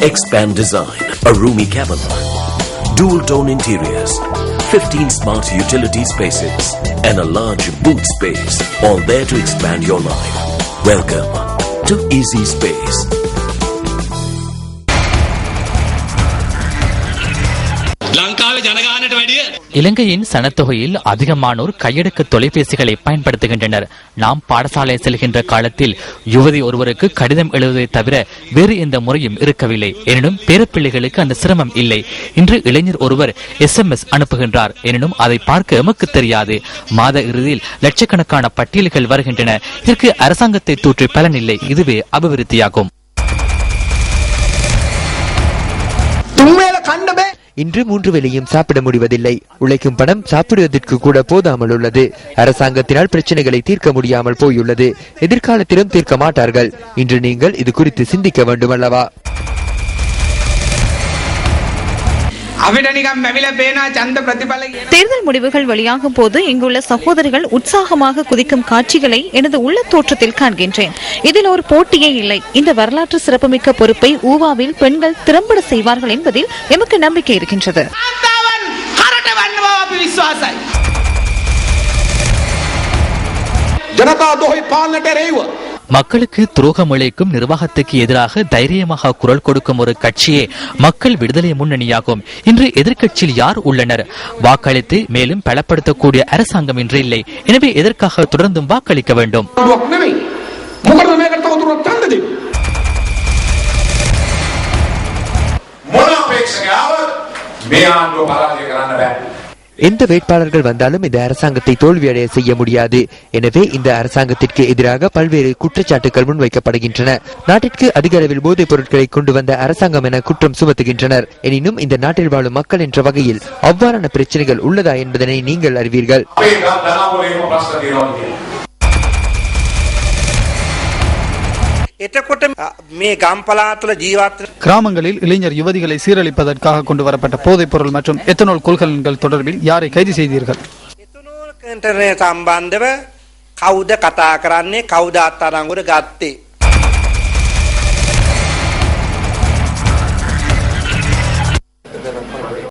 Expand Design, a roomy cabin, dual tone interiors, 15 smart utility spaces, and a large boot space, all there to expand your life. Welcome to Easy Space. இலங்கையின் சனத்தொகையில் அதிகமானோர் கையடக்க தொலைபேசிகளை பயன்படுத்துகின்றனர். நாம் பாடசாலை செல்கின்ற காலத்தில் யுவதி ஒருவருக்கு கடிதம் எழுதுவதை தவிர வேறு எந்த முறையும் இருக்கவில்லை. எனினும் பேரப்பிள்ளைகளுக்கு அந்த சிரமம் இல்லை. இன்று இளைஞர் ஒருவர் SMS அனுப்புகின்றார். எனினும் அதை பார்க்க எமக்கு தெரியாது. மாத இறுதியில் லட்சக்கணக்கான பட்டியல்கள் வருகின்றன. இதற்கு அரசாங்கத்தை தூற்றி பலனில்லை. இதுவே அபிவிருத்தியாகும். இன்று 3 வேளையும் சாப்பிட முடிவதில்லை. உழைக்கும் பணம் சாப்பிடுவதற்கு கூட போதாமல் உள்ளது. அரசாங்கத்தினால் பிரச்சனைகளை தீர்க்க முடியாமல் போயுள்ளது. எதிர்காலத்திலும் தீர்க்க மாட்டார்கள். இன்று நீங்கள் இது குறித்து சிந்திக்க வேண்டும் அல்லவா? தேர்தல் முடிவுகள் வெளியாகும் போது இங்குள்ள சகோதரிகள் உற்சாகமாக குதிக்கும் காட்சிகளை எனது உள்ள தோற்றத்தில் காண்கின்றேன். இதில் ஒரு போட்டியே இல்லை. இந்த வரலாற்று சிறப்புமிக்க பொறுப்பை ஊவாவில் பெண்கள் திறம்பட செய்வார்கள் என்பதில் எமக்கு நம்பிக்கை இருக்கின்றது. மக்களுக்கு துரோகம் இழைக்கும் நிர்வாகத்துக்கு எதிராக தைரியமாக குரல் கொடுக்கும் ஒரு கட்சியே மக்கள் விடுதலை முன்னணியாகும். இன்று எதிர்க்கட்சியில் யார் உள்ளனர்? வாக்களித்து மேலும் பலப்படுத்தக்கூடிய அரசாங்கம் இன்று இல்லை. எனவே எதற்காக தொடர்ந்தும் வாக்களிக்க வேண்டும்? எந்த வேட்பாளர்கள் வந்தாலும் இந்த அரசாங்கத்தை தோல்வியடைய செய்ய முடியாது. எனவே இந்த அரசாங்கத்திற்கு எதிராக பல்வேறு குற்றச்சாட்டுகள் முன்வைக்கப்படுகின்றன. நாட்டிற்கு அதிக அளவில் போதைப் பொருட்களை கொண்டு வந்த அரசாங்கம் என குற்றம் சுமத்துகின்றனர். எனினும் இந்த நாட்டில் வாழும் மக்கள் என்ற வகையில் அவ்வாறான பிரச்சனைகள் உள்ளதா என்பதனை நீங்கள் அறிவீர்கள். கிராமங்களில் இளைஞர் யுவதிகளை சீரழிப்பதற்காக கொண்டு வரப்பட்ட போதைப் பொருள் மற்றும் எத்தனால் கொள்கலன்கள் தொடர்பில் யாரை கைது செய்தீர்கள்? සම්බන්ධව කවුද කතා කරන්නේ, කවුද අත්අඩංගුවට ගත්තේ?